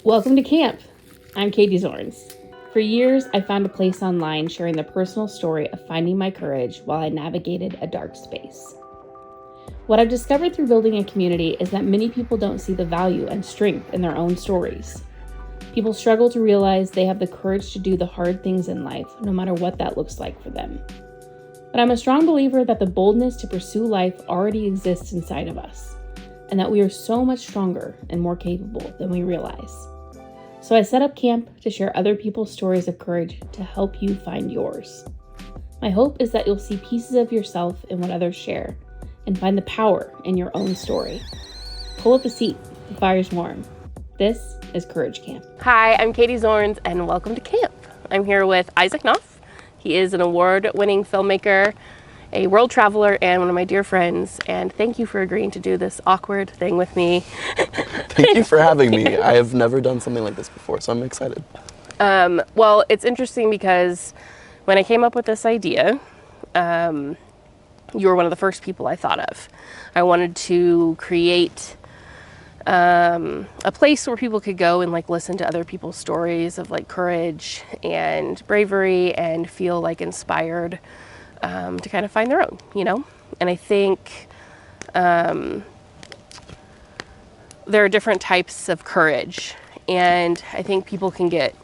Welcome to camp. I'm Katie Zornes. For years, I found a place online sharing the personal story of finding my courage while I navigated a dark space. What I've discovered through building a community is that many people don't see the value and strength in their own stories. People struggle to realize they have the courage to do the hard things in life, no matter what that looks like for them. But I'm a strong believer that the boldness to pursue life already exists inside of us, and that we are so much stronger and more capable than we realize. So I set up camp to share other people's stories of courage to help you find yours. My hope is that you'll see pieces of yourself in what others share and find the power in your own story. Pull up a seat, the fire's warm. This is Courage Camp. Hi, I'm Katie Zornes and welcome to camp. I'm here with Isaac Knopf. He is an award-winning filmmaker, a world traveler, and one of my dear friends. And thank you for agreeing to do this awkward thing with me. Thank you for having me. I have never done something like this before, so I'm excited. Well, it's interesting because when I came up with this idea, you were one of the first people I thought of. I wanted to create a place where people could go and listen to other people's stories of courage and bravery and feel inspired to kind of find their own, And I think there are different types of courage, and I think people can get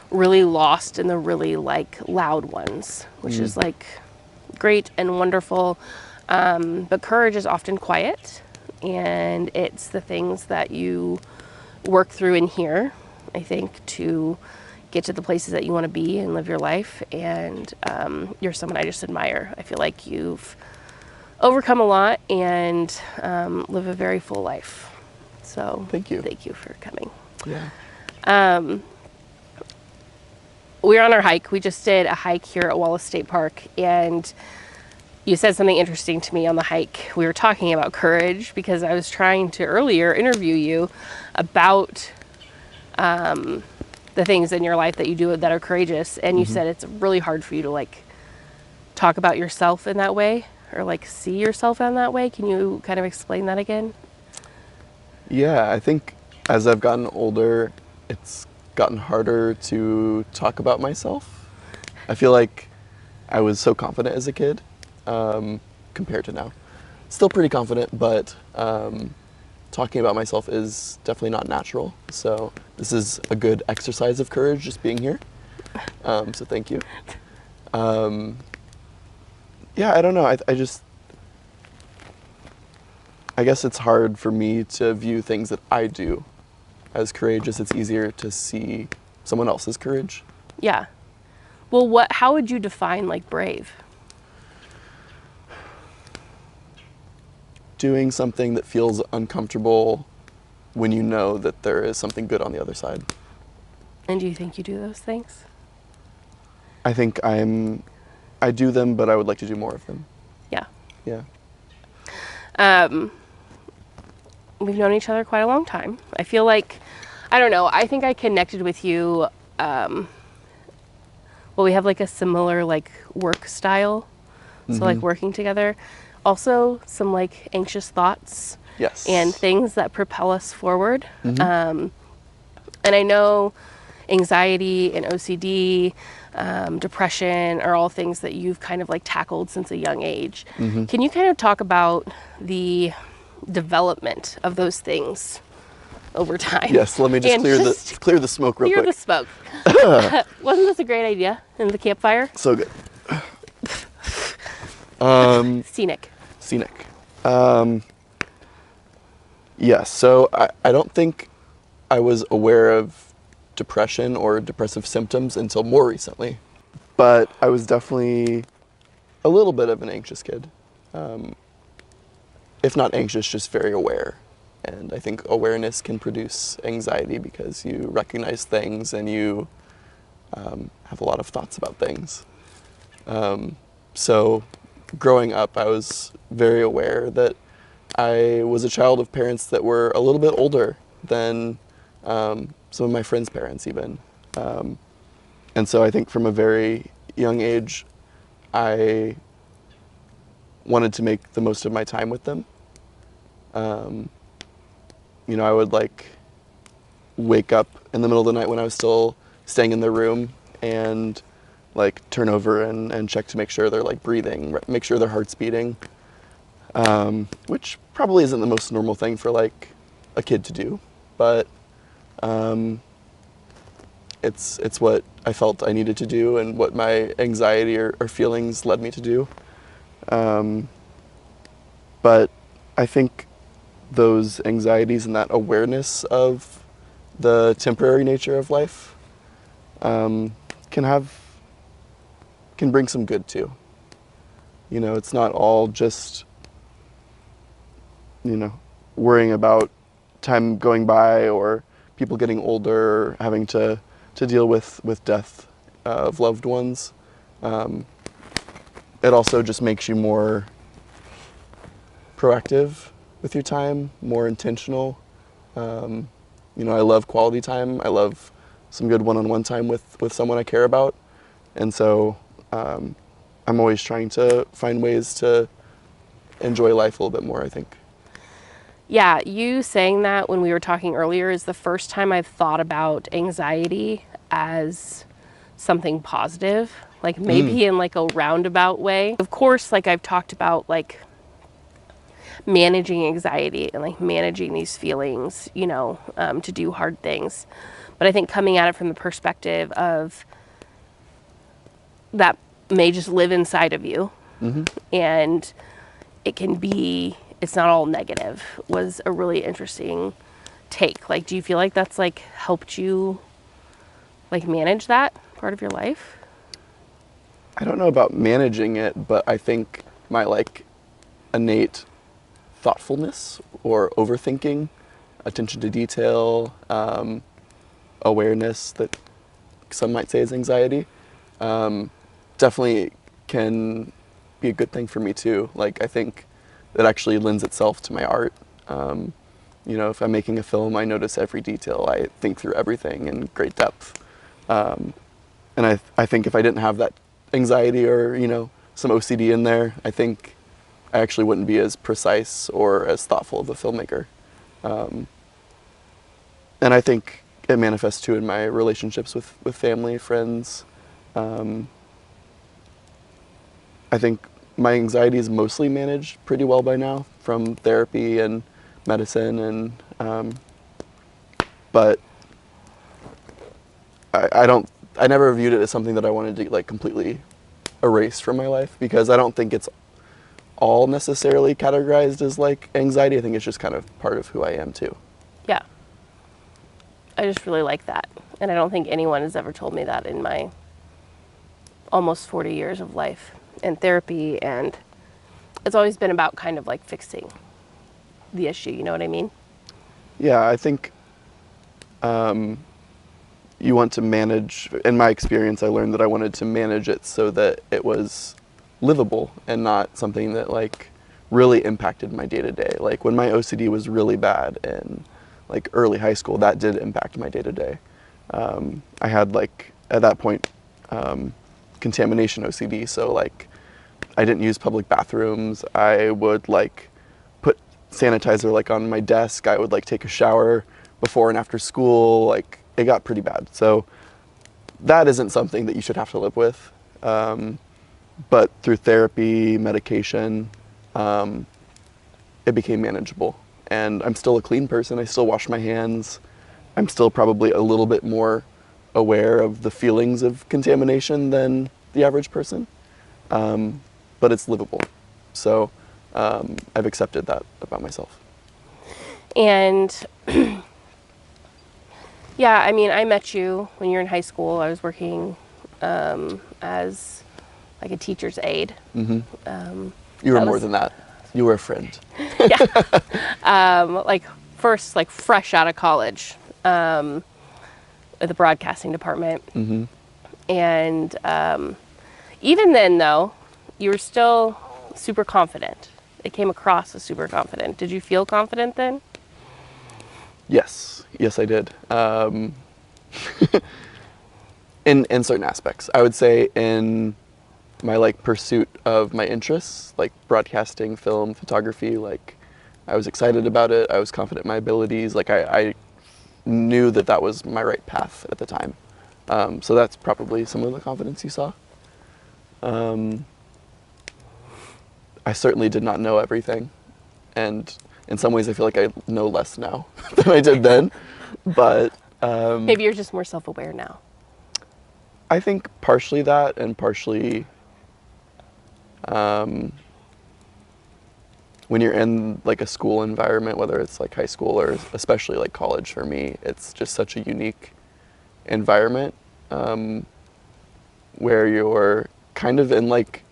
really lost in the really loud ones, which is great and wonderful, but courage is often quiet, and it's the things that you work through in here, I think, to get to the places that you want to be and live your life. And you're someone I just admire. I feel like you've overcome a lot and live a very full life. So Thank you. Thank you for coming. Yeah. We're on our hike. We just did a hike here at Wallace State Park, and you said something interesting to me on the hike. We were talking about courage because I was trying to earlier interview you about the things in your life that you do that are courageous, and you said it's really hard for you to talk about yourself in that way or see yourself in that way. Can you kind of explain that again? Yeah, I think as I've gotten older, it's gotten harder to talk about myself. I feel like I was so confident as a kid compared to now. Still pretty confident, but talking about myself is definitely not natural. So this is a good exercise of courage, just being here. So thank you. Yeah, I don't know. I guess it's hard for me to view things that I do as courageous. It's easier to see someone else's courage. Yeah. Well, how would you define brave? Doing something that feels uncomfortable when you know that there is something good on the other side. And do you think you do those things? I think I do them, but I would like to do more of them. Yeah. Yeah. We've known each other quite a long time. I feel like, I don't know, I think I connected with you, well, we have a similar work style, so working together. Also some anxious thoughts. Yes. And things that propel us forward. And I know anxiety and OCD, depression are all things that you've kind of tackled since a young age. Can you kind of talk about the development of those things over time? Yes, let me just clear the smoke real quick. Clear the smoke. Wasn't this a great idea in the campfire? So good. Scenic. Yes, so I don't think I was aware of depression or depressive symptoms until more recently. But I was definitely a little bit of an anxious kid. If not anxious, just very aware. And I think awareness can produce anxiety because you recognize things and you have a lot of thoughts about things. So growing up, I was very aware that I was a child of parents that were a little bit older than some of my friends' parents even. And so I think from a very young age, I wanted to make the most of my time with them. I would wake up in the middle of the night when I was still staying in their room and like turn over and check to make sure they're like breathing, make sure their heart's beating, which probably isn't the most normal thing for like a kid to do, but it's what I felt I needed to do and what my anxiety or feelings led me to do. But I think those anxieties and that awareness of the temporary nature of life can bring some good too. You know, it's not all just, you know, worrying about time going by or people getting older or having to deal with death of loved ones. It also just makes you more proactive with your time, more intentional. You know, I love quality time. I love some good one-on-one time with someone I care about. And so I'm always trying to find ways to enjoy life a little bit more, I think. Yeah, you saying that when we were talking earlier is the first time I've thought about anxiety as something positive, like maybe in like a roundabout way. Of course, like I've talked about like managing anxiety and like managing these feelings, you know, to do hard things. But I think coming at it from the perspective of that may just live inside of you, and it can be, it's not all negative, was a really interesting take. Like, do you feel like that's like helped you like manage that part of your life? I don't know about managing it, but I think my like innate thoughtfulness or overthinking, attention to detail, awareness that some might say is anxiety, definitely can be a good thing for me too. Like, I think it actually lends itself to my art. You know, if I'm making a film, I notice every detail. I think through everything in great depth. And I think if I didn't have that anxiety or, you know, some OCD in there, I think I actually wouldn't be as precise or as thoughtful of a filmmaker. And I think it manifests too in my relationships with family, friends. I think my anxiety is mostly managed pretty well by now from therapy and medicine, and but I never viewed it as something that I wanted to like completely erase from my life, because I don't think it's all necessarily categorized as like anxiety. I think it's just kind of part of who I am too. Yeah. I just really like that. And I don't think anyone has ever told me that in my almost 40 years of life and therapy. And it's always been about kind of like fixing the issue. You know what I mean? Yeah, I think you want to manage, in my experience, I learned that I wanted to manage it so that it was livable and not something that like really impacted my day to day. Like when my OCD was really bad in like early high school, that did impact my day to day. I had like at that point contamination OCD, so like I didn't use public bathrooms. I would like put sanitizer like on my desk. I would like take a shower before and after school. Like it got pretty bad. So that isn't something that you should have to live with. But through therapy, medication, it became manageable. And I'm still a clean person. I still wash my hands. I'm still probably a little bit more aware of the feelings of contamination than the average person. But it's livable. So I've accepted that about myself. And yeah, I mean, I met you when you were in high school. I was working as like a teacher's aide. Mm-hmm. You were more than that. You were a friend. Yeah. Like first, like fresh out of college at the broadcasting department. Mm-hmm. And even then, though, you were still super confident. It came across as super confident. Did you feel confident then? Yes, I did. In certain aspects, I would say in my like pursuit of my interests, like broadcasting, film, photography, like I was excited about it. I was confident in my abilities. Like I knew that that was my right path at the time. So that's probably some of the confidence you saw. I certainly did not know everything, and in some ways I feel like I know less now than I did then, but Maybe you're just more self-aware now. I think partially that, and partially when you're in like a school environment, whether it's like high school or especially like college for me, it's just such a unique environment where you're kind of in like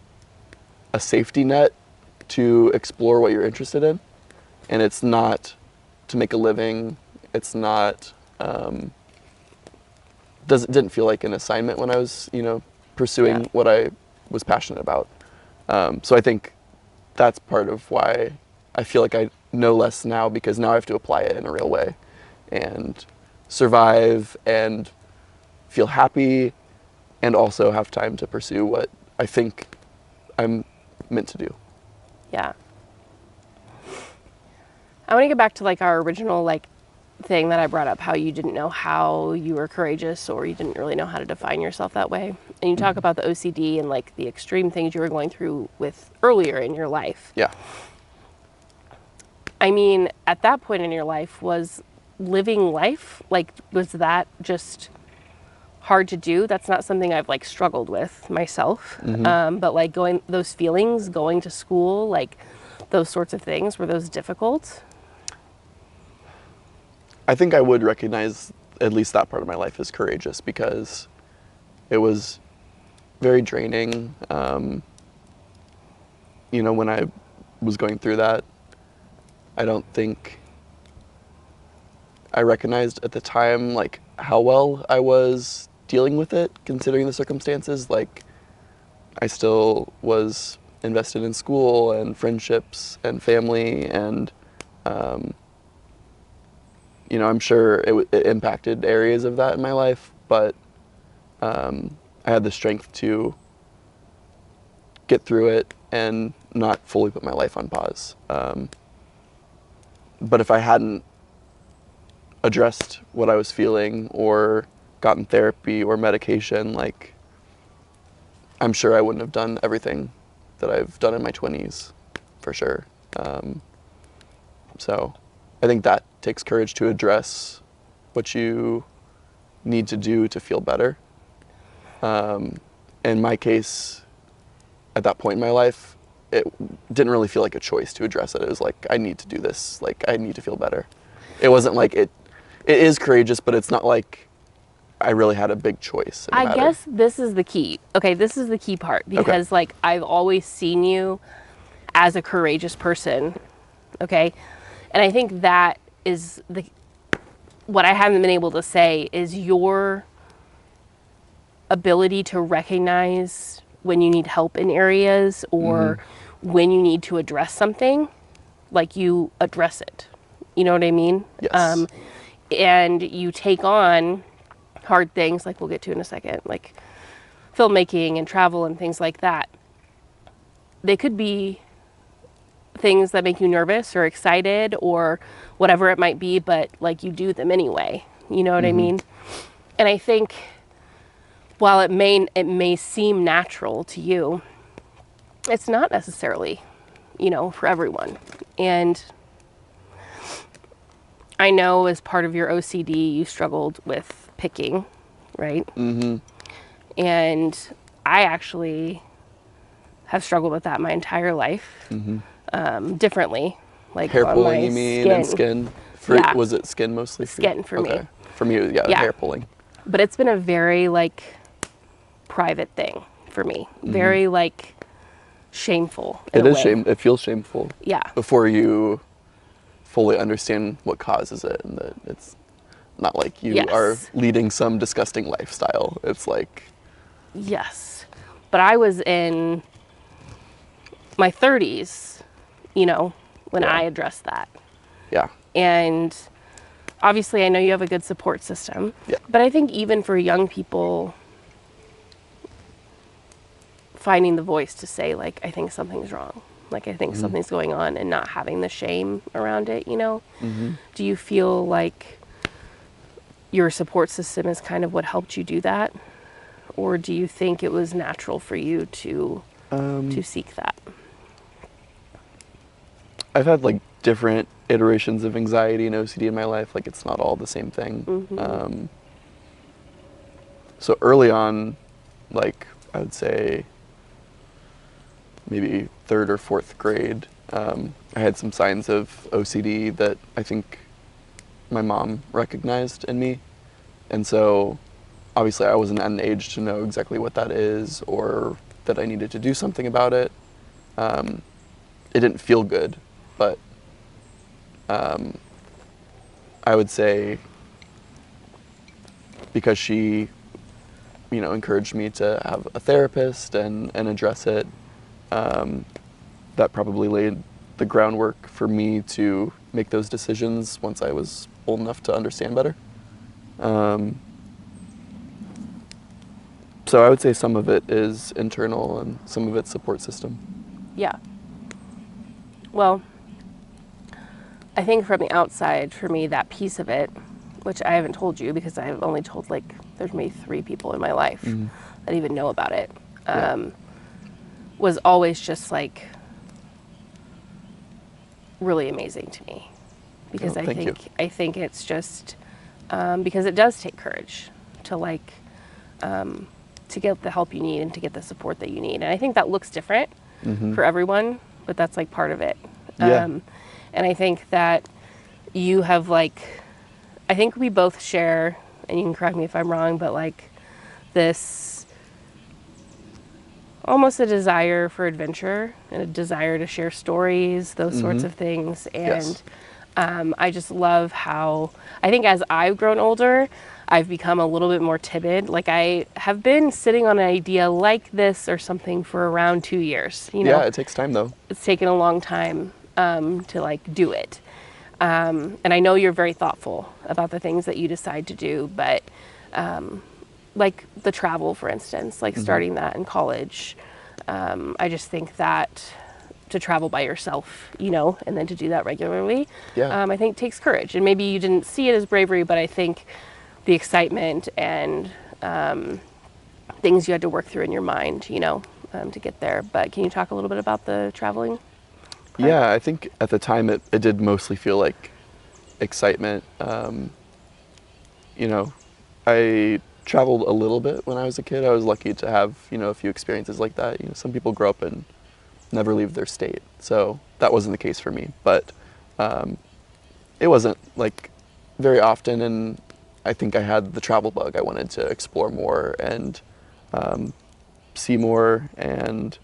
a safety net to explore what you're interested in, and it's not to make a living. It's not didn't feel like an assignment when I was pursuing what I was passionate about. So I think that's part of why I feel like I know less now, because now I have to apply it in a real way and survive and feel happy and also have time to pursue what I think I'm meant to do. Yeah. I want to get back to like our original like thing that I brought up, how you didn't know how you were courageous, or you didn't really know how to define yourself that way. And you talk about the OCD and like the extreme things you were going through with earlier in your life. Yeah. I mean, at that point in your life, was living life, like, was that just hard to do? That's not something I've like struggled with myself. But like those feelings, going to school, like those sorts of things, were those difficult? I think I would recognize at least that part of my life as courageous, because it was very draining. When I was going through that, I don't think I recognized at the time like how well I was dealing with it, considering the circumstances. Like, I still was invested in school and friendships and family, and I'm sure it impacted areas of that in my life, but I had the strength to get through it and not fully put my life on pause. But if I hadn't addressed what I was feeling or gotten therapy or medication, like, I'm sure I wouldn't have done everything that I've done in my 20s, for sure. So I think that takes courage to address what you need to do to feel better. In my case, at that point in my life, it didn't really feel like a choice to address it. It was like, I need to do this. Like, I need to feel better. It wasn't like it is courageous, but it's not like I really had a big choice in the matter. Guess this is the key. Okay, this is the key part, because like I've always seen you as a courageous person. Okay, and I think that is what I haven't been able to say is your ability to recognize when you need help in areas, or when you need to address something, like you address it. You know what I mean? Yes. And you take on hard things, like we'll get to in a second, like filmmaking and travel and things like that. They could be things that make you nervous or excited or whatever it might be, but like you do them anyway. You know what I mean? And I think while it may seem natural to you, it's not necessarily, for everyone. And I know as part of your OCD, you struggled with picking, right? And I actually have struggled with that my entire life, differently. Like Hair on pulling, my you mean, skin. and skin? Was it skin mostly? Skin for me. Okay. For me, yeah, hair pulling. But it's been a very like private thing for me. Very like shameful. It is shame. It feels shameful. Yeah. Before you fully understand what causes it, and that it's not like you are leading some disgusting lifestyle. It's like, yes. But I was in my 30s, when I addressed that. Yeah. And obviously I know you have a good support system. Yeah. But I think even for young people, finding the voice to say, like, I think something's wrong. Like, I think something's going on, and not having the shame around it, Do you feel like your support system is kind of what helped you do that? Or do you think it was natural for you to seek that? I've had like different iterations of anxiety and OCD in my life. Like it's not all the same thing. So early on, like I would say maybe third or fourth grade, I had some signs of OCD that I think my mom recognized in me. And so obviously I wasn't at an age to know exactly what that is or that I needed to do something about it. It didn't feel good, but I would say because she, encouraged me to have a therapist and address it, that probably laid the groundwork for me to make those decisions once I was old enough to understand better. So I would say some of it is internal and some of it's support system. Yeah. Well, I think from the outside, for me, that piece of it, which I haven't told you because I've only told there's maybe 3 people in my life that even know about it, was always just really amazing to me. Because I think it's just, because it does take courage to to get the help you need and to get the support that you need. And I think that looks different for everyone, but that's part of it. Yeah. And I think that you have I think we both share, and you can correct me if I'm wrong, but this almost a desire for adventure and a desire to share stories, those sorts of things. And Yes. I just love how, I think as I've grown older, I've become a little bit more timid. I have been sitting on an idea like this or something for around 2 years. Yeah, it takes time though. It's taken a long time to do it. And I know you're very thoughtful about the things that you decide to do, but the travel, for instance, starting that in college, I just think that to travel by yourself, and then to do that regularly, I think takes courage. And maybe you didn't see it as bravery, but I think the excitement and things you had to work through in your mind, to get there. But can you talk a little bit about the traveling part? Yeah, I think at the time it did mostly feel like excitement. I traveled a little bit when I was a kid. I was lucky to have, a few experiences like that. Some people grow up and never leave their state. So that wasn't the case for me, but it wasn't very often. And I think I had the travel bug. I wanted to explore more and see more. And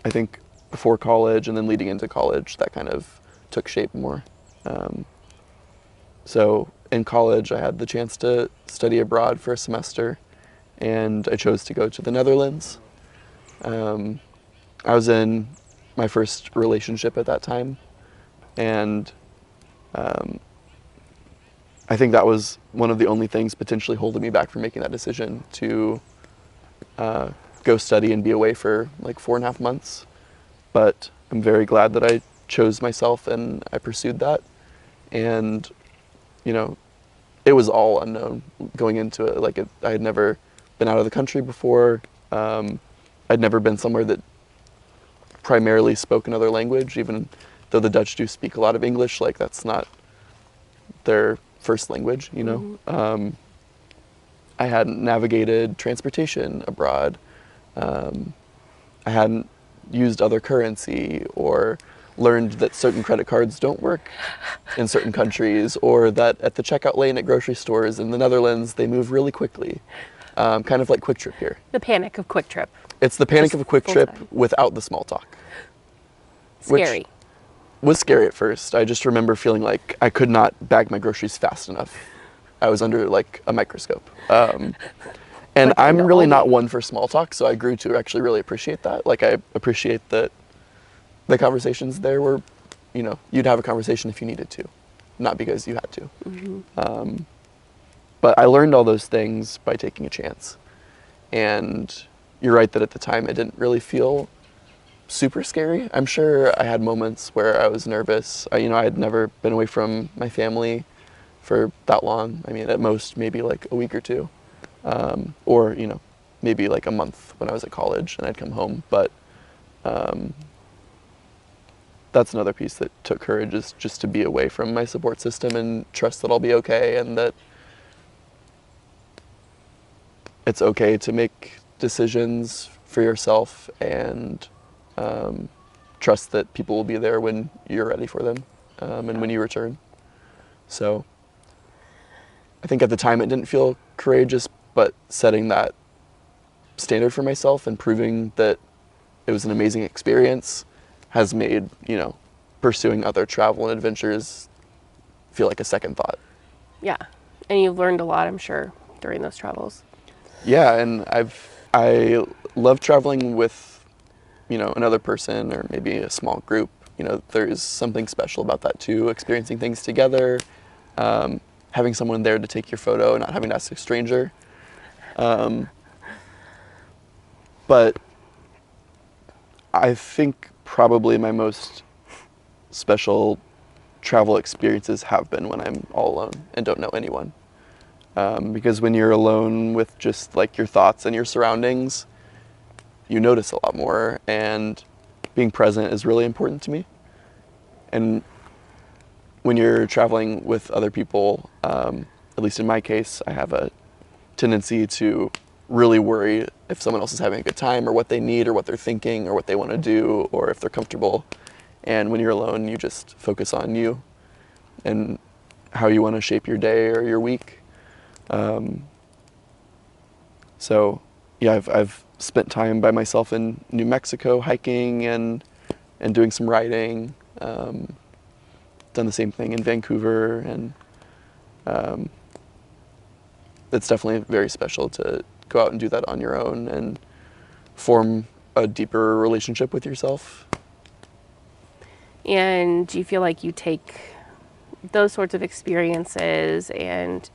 I think before college and then leading into college, that kind of took shape more. So in college, I had the chance to study abroad for a semester, and I chose to go to the Netherlands. I was in my first relationship at that time, and I think that was one of the only things potentially holding me back from making that decision to go study and be away for 4.5 months. But I'm very glad that I chose myself and I pursued that. And, it was all unknown going into it. I had never been out of the country before. I'd never been somewhere that primarily spoke another language, even though the Dutch do speak a lot of English. That's not their first language, I hadn't navigated transportation abroad. I hadn't used other currency or learned that certain credit cards don't work in certain countries, or that at the checkout lane at grocery stores in the Netherlands, they move really quickly. Kind of like Quick Trip here. The panic of Quick Trip. It's the panic Just of a Quick Trip full-time. without the small talk. Scary. Which was scary at first. I just remember feeling like I could not bag my groceries fast enough. I was under a microscope. And I'm really not one for small talk, so I grew to actually really appreciate that. I appreciate that the conversations there were, you'd have a conversation if you needed to, not because you had to. But I learned all those things by taking a chance. And you're right that at the time it didn't really feel super scary. I'm sure I had moments where I was nervous. I had never been away from my family. for that long. I mean, at most maybe like a week or two, or you know, maybe like a month when I was at college and I'd come home. But that's another piece that took courage, is just to be away from my support system and trust that I'll be okay, and that it's okay to make decisions for yourself, and trust that people will be there when you're ready for them, and when you return. So I think at the time it didn't feel courageous, but setting that standard for myself and proving that it was an amazing experience has made, you know, pursuing other travel and adventures feel like a second thought. Yeah. And you've learned a lot, I'm sure, during those travels. Yeah, and I love traveling with, you know, another person or maybe a small group. You know, there's something special about that too, experiencing things together, having someone there to take your photo and not having to ask a stranger. But I think probably my most special travel experiences have been when I'm all alone and don't know anyone. Because when you're alone with just like your thoughts and your surroundings, you notice a lot more, and being present is really important to me. And when you're traveling with other people, at least in my case, I have a tendency to really worry if someone else is having a good time or what they need or what they're thinking or what they want to do or if they're comfortable. And when you're alone, you just focus on you and how you want to shape your day or your week. So yeah, I've spent time by myself in New Mexico hiking and doing some riding. Done the same thing in Vancouver, and it's definitely very special to go out and do that on your own and form a deeper relationship with yourself. And do you feel like you take those sorts of experiences and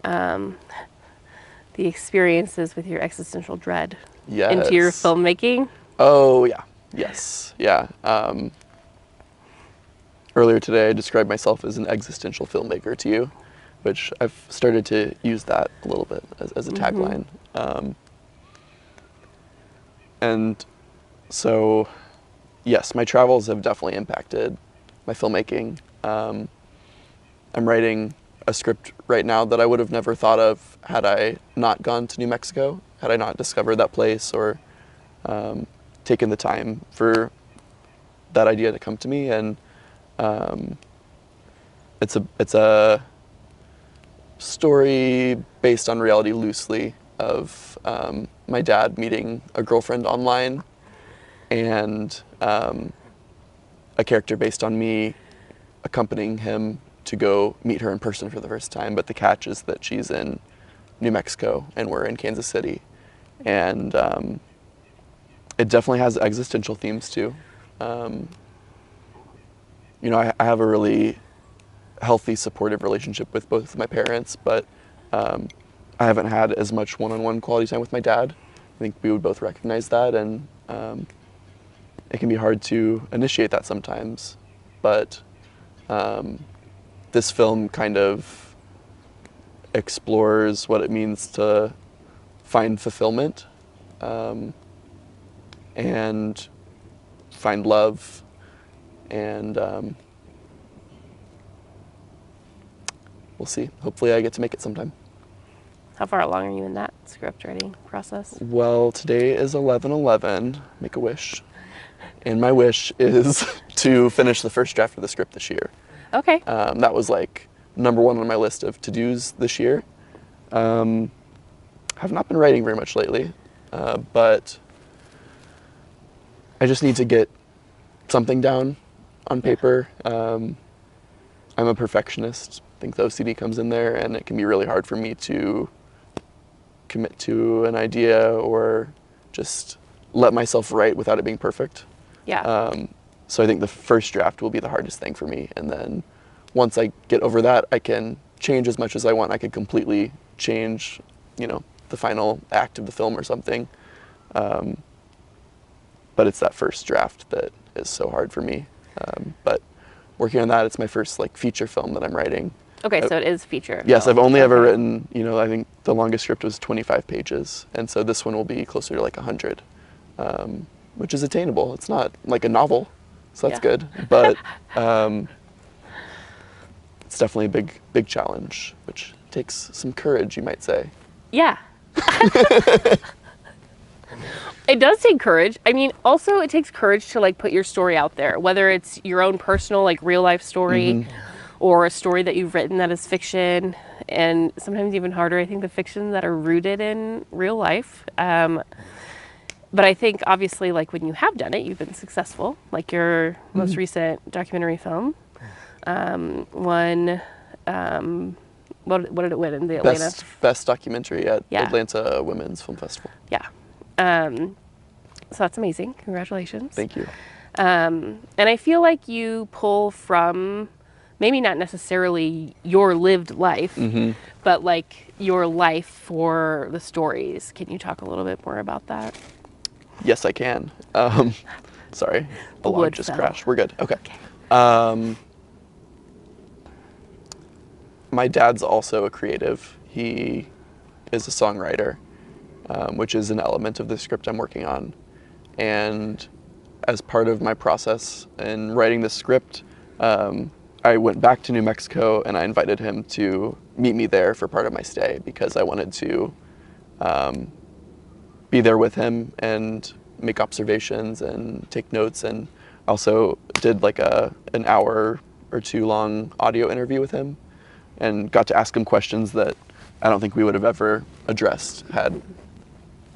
the experiences with your existential dread into your Yes. filmmaking? Oh yeah, yes, yeah. Earlier today I described myself as an existential filmmaker to you, which I've started to use that a little bit as a tagline. And so, yes, my travels have definitely impacted my filmmaking. I'm writing a script right now that I would have never thought of had I not gone to New Mexico, had I not discovered that place or taken the time for that idea to come to me. And it's a story based on reality loosely of my dad meeting a girlfriend online, and a character based on me accompanying him to go meet her in person for the first time. But the catch is that she's in New Mexico and we're in Kansas City. And it definitely has existential themes too. You know, I have a really healthy, supportive relationship with both of my parents, but I haven't had as much one-on-one quality time with my dad. I think we would both recognize that, and it can be hard to initiate that sometimes. But this film kind of explores what it means to find fulfillment and find love, and we'll see. Hopefully I get to make it sometime. How far along are you in that script writing process? Well, today is 11/11, make a wish. And my wish is to finish the first draft of the script this year. Okay. That was like number one on my list of to-dos this year. Have not been writing very much lately, but I just need to get something down on paper. I'm a perfectionist. I think the OCD comes in there, and it can be really hard for me to commit to an idea or just let myself write without it being perfect. Yeah. So I think the first draft will be the hardest thing for me. And then once I get over that, I can change as much as I want. I could completely change, you know, the final act of the film or something. But it's that first draft that is so hard for me. But working on that, it's my first like feature film that I'm writing. Okay, so it is feature. Yes, I've only ever Okay. written, I think the longest script was 25 pages, and so this one will be closer to like 100, which is attainable. It's not like a novel, so that's Yeah. good, but it's definitely a big challenge, which takes some courage, you might say. Yeah. It does take courage. I mean, also it takes courage to like put your story out there, whether it's your own personal like real life story or a story that you've written that is fiction, and sometimes even harder, I think, the fiction that are rooted in real life. But I think obviously like when you have done it, you've been successful. Like your most recent documentary film won, what did it win in the Atlanta? Best documentary at Yeah. Atlanta Women's Film Festival. Yeah. So that's amazing. Congratulations. Thank you. And I feel like you pull from maybe not necessarily your lived life, but like your life for the stories. Can you talk a little bit more about that? Yes, I can. Sorry, the log wood just fell. crashed. We're good. Okay. My dad's also a creative. He is a songwriter, which is an element of the script I'm working on. And as part of my process in writing the script, I went back to New Mexico and I invited him to meet me there for part of my stay because I wanted to be there with him and make observations and take notes, and also did like an hour or two long audio interview with him and got to ask him questions that I don't think we would have ever addressed had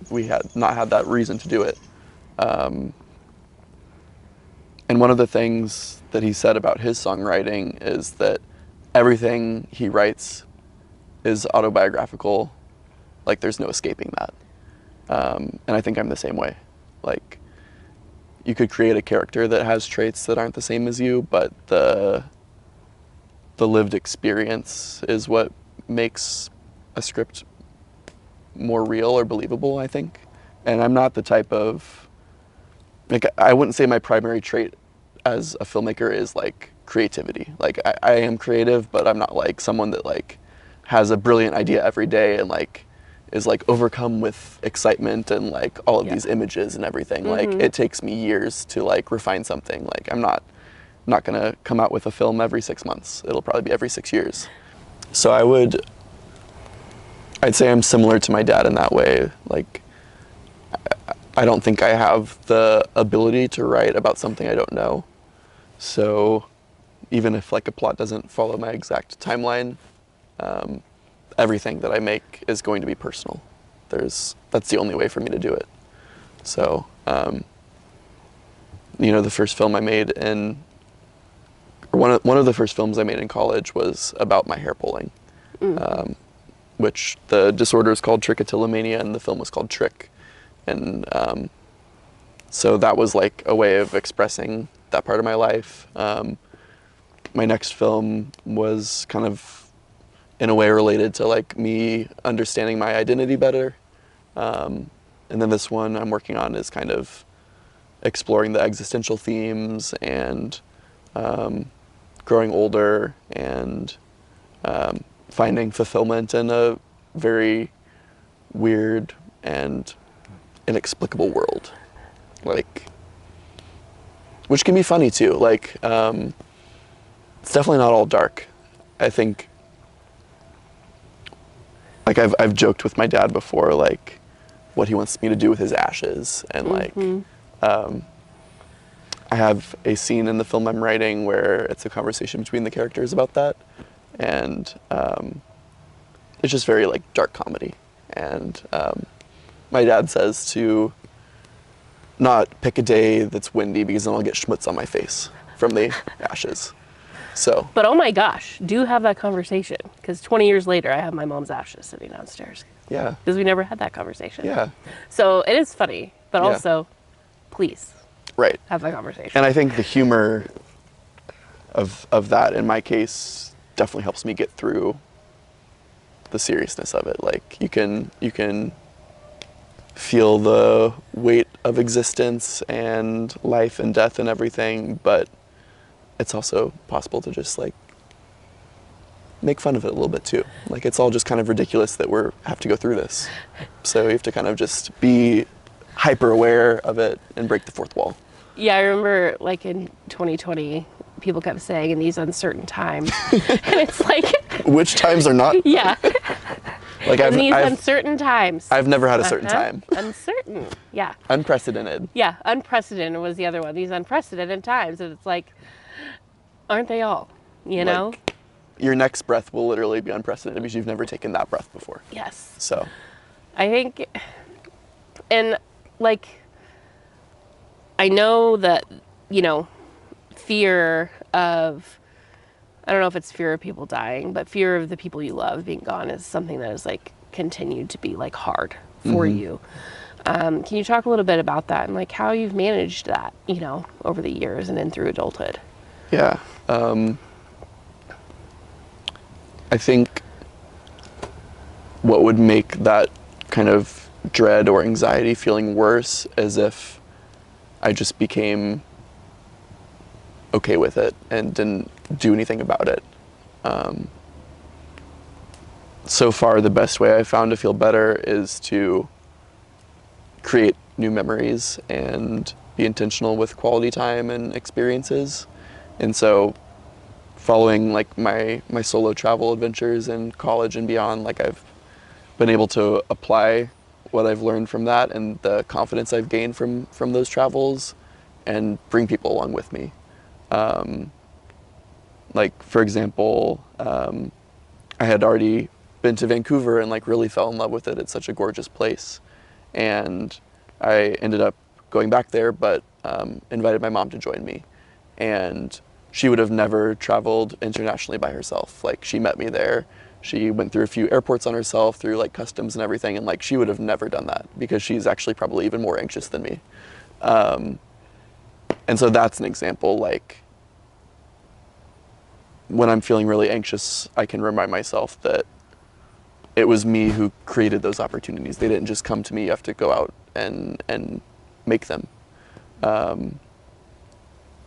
we had not had that reason to do it. And one of the things that he said about his songwriting is that everything he writes is autobiographical. Like there's no escaping that. And I think I'm the same way. Like you could create a character that has traits that aren't the same as you, but the lived experience is what makes a script more real or believable, I think. And I'm not the type of, like, I wouldn't say my primary trait as a filmmaker is like creativity. Like I am creative, but I'm not like someone that like has a brilliant idea every day and like is like overcome with excitement and like all of these images and everything. Like it takes me years to like refine something. Like I'm not gonna come out with a film every 6 months. It'll probably be every 6 years. So I'd say I'm similar to my dad in that way. Like I don't think I have the ability to write about something I don't know. So even if like a plot doesn't follow my exact timeline, everything that I make is going to be personal. That's the only way for me to do it. So, the first film I made one of the first films I made in college was about my hair pulling, which the disorder is called Trichotillomania and the film was called Trick. And so that was like a way of expressing that part of my life. My next film was kind of in a way related to like me understanding my identity better. And then this one I'm working on is kind of exploring the existential themes and growing older and finding fulfillment in a very weird and inexplicable world, like, which can be funny too. Like, it's definitely not all dark. I think, like, I've joked with my dad before, like, what he wants me to do with his ashes, and like, I have a scene in the film I'm writing where it's a conversation between the characters about that, and it's just very like dark comedy, and my dad says to not pick a day that's windy because then I'll get schmutz on my face from the ashes. So. But oh my gosh, do have that conversation, because 20 years later I have my mom's ashes sitting downstairs. Yeah. Because we never had that conversation. Yeah. So it is funny, but Yeah. also, please Right. have that conversation. And I think the humor of that in my case definitely helps me get through the seriousness of it. Like you can feel the weight of existence and life and death and everything, but it's also possible to just like make fun of it a little bit too. Like, it's all just kind of ridiculous that we have to go through this. So you have to kind of just be hyper aware of it and break the fourth wall. Yeah, I remember like in 2020, people kept saying in these uncertain times, and it's like, Which times are not? yeah, Like, in these uncertain times. I've never had a certain time. Uncertain, yeah. Unprecedented. Yeah, unprecedented was the other one. These unprecedented times, and it's like, aren't they all? You know? Like, your next breath will literally be unprecedented because you've never taken that breath before. Yes. So, I think, and like, I know that, you know, fear of, I don't know if it's fear of people dying, but fear of the people you love being gone is something that is like continued to be like hard for you. Can you talk a little bit about that and like how you've managed that, you know, over the years and then through adulthood? yeah. I think what would make that kind of dread or anxiety feeling worse is if I just became okay with it and didn't do anything about it. So far, the best way I've found to feel better is to create new memories and be intentional with quality time and experiences. And so following like my solo travel adventures in college and beyond, like I've been able to apply what I've learned from that and the confidence I've gained from those travels and bring people along with me. Like, for example, I had already been to Vancouver and like really fell in love with it. It's such a gorgeous place. And I ended up going back there, but invited my mom to join me. And she would have never traveled internationally by herself. Like, she met me there. She went through a few airports on herself, through like customs and everything. And like, she would have never done that because she's actually probably even more anxious than me. And so that's an example, like, when I'm feeling really anxious, I can remind myself that it was me who created those opportunities. They didn't just come to me. You have to go out and make them.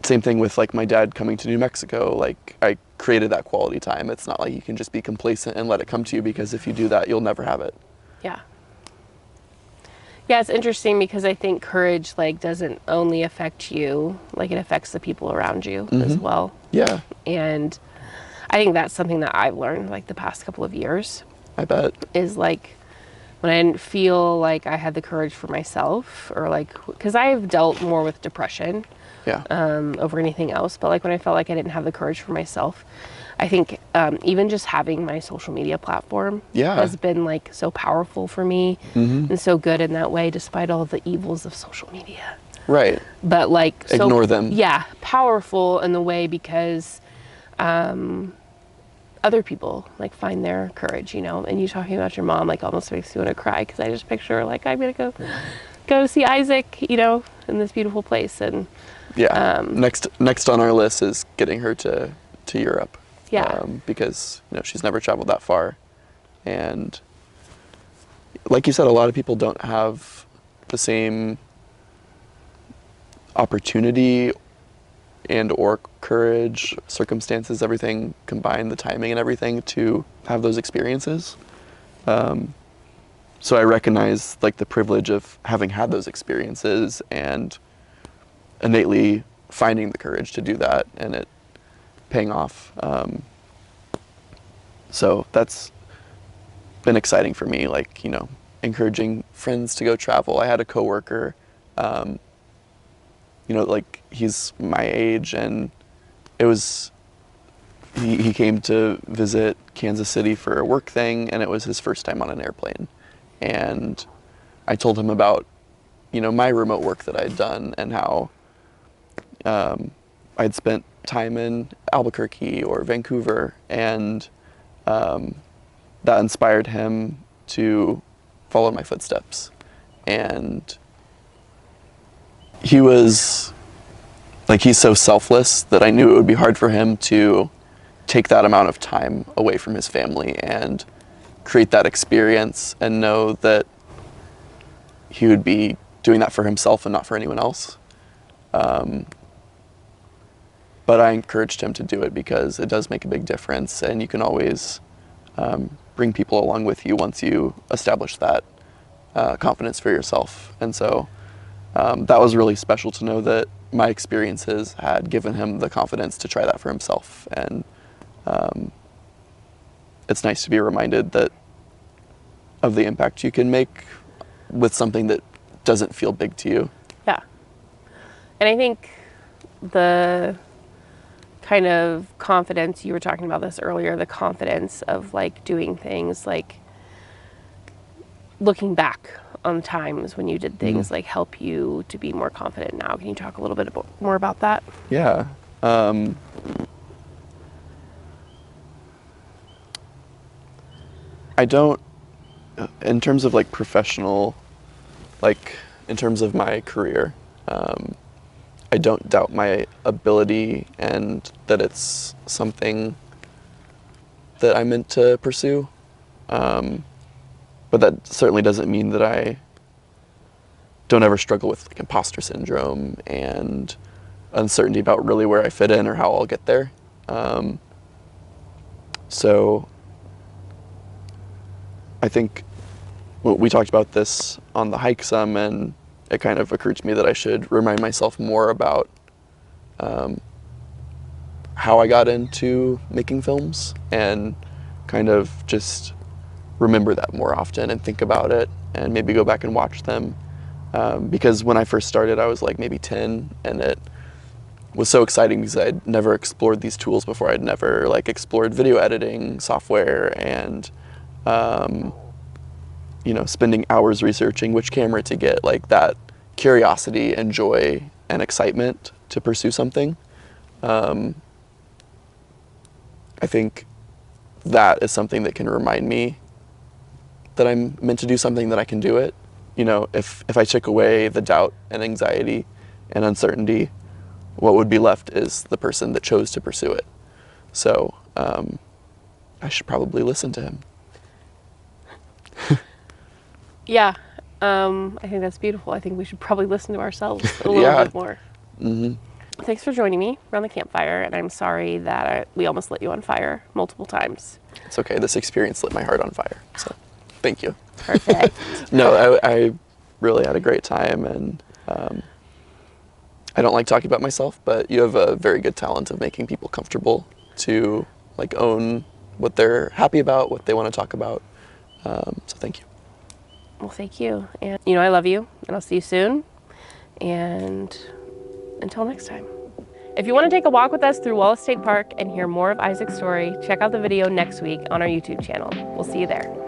Same thing with like my dad coming to New Mexico. Like, I created that quality time. It's not like you can just be complacent and let it come to you, because if you do that, you'll never have it. Yeah. Yeah, it's interesting because I think courage like doesn't only affect you, like it affects the people around you as well. Yeah, And I think that's something that I've learned like the past couple of years I bet. is like when I didn't feel like I had the courage for myself, or like, because I've dealt more with depression Yeah. over anything else, but like when I felt like I didn't have the courage for myself, I think even just having my social media platform Yeah. has been like so powerful for me and so good in that way, despite all the evils of social media. Right. But like, so, Ignore them. Yeah, powerful in the way because other people like find their courage, you know. And you talking about your mom like almost makes me want to cry, because I just picture like I'm gonna go see Isaac, you know, in this beautiful place. And Yeah. Next on our list is getting her to Europe. Yeah. Because, you know, she's never traveled that far. And like you said, a lot of people don't have the same opportunity and or courage, circumstances, everything combined, the timing and everything, to have those experiences. So I recognize like the privilege of having had those experiences and innately finding the courage to do that and it paying off. So that's been exciting for me, like, you know, encouraging friends to go travel. I had a coworker, you know, like he's my age, and it was, he came to visit Kansas City for a work thing, and it was his first time on an airplane. And I told him about, you know, my remote work that I'd done and how I'd spent time in Albuquerque or Vancouver, and that inspired him to follow my footsteps. And he was, like, he's so selfless that I knew it would be hard for him to take that amount of time away from his family and create that experience and know that he would be doing that for himself and not for anyone else. but I encouraged him to do it because it does make a big difference, and you can always bring people along with you once you establish that confidence for yourself. And so that was really special to know that my experiences had given him the confidence to try that for himself. And it's nice to be reminded that of the impact you can make with something that doesn't feel big to you. Yeah. And I think the kind of confidence, you were talking about this earlier, the confidence of like doing things, like looking back on times when you did things like help you to be more confident now. Can you talk a little bit more about that? Yeah. I don't, in terms of like professional, like in terms of my career, I don't doubt my ability and that it's something that I meant to pursue. But that certainly doesn't mean that I don't ever struggle with like imposter syndrome and uncertainty about really where I fit in or how I'll get there. So I think we talked about this on the hike some, and it kind of occurred to me that I should remind myself more about how I got into making films, and kind of just remember that more often and think about it and maybe go back and watch them. Because when I first started, I was like maybe 10, and it was so exciting because I'd never explored these tools before. I'd never like explored video editing software and you know, spending hours researching which camera to get, like that curiosity and joy and excitement to pursue something. I think that is something that can remind me that I'm meant to do something, that I can do it. You know, if I took away the doubt and anxiety and uncertainty, what would be left is the person that chose to pursue it. So I should probably listen to him. Yeah. I think that's beautiful. I think we should probably listen to ourselves a little bit more. Mm-hmm. Thanks for joining me around the campfire, and I'm sorry that we almost lit you on fire multiple times. It's okay. This experience lit my heart on fire. So thank you. Perfect. No, I really had a great time, and I don't like talking about myself, but you have a very good talent of making people comfortable to like own what they're happy about, what they want to talk about. So thank you. Well, thank you. And, you know, I love you, and I'll see you soon. And until next time. If you want to take a walk with us through Wallace State Park and hear more of Isaac's story, check out the video next week on our YouTube channel. We'll see you there.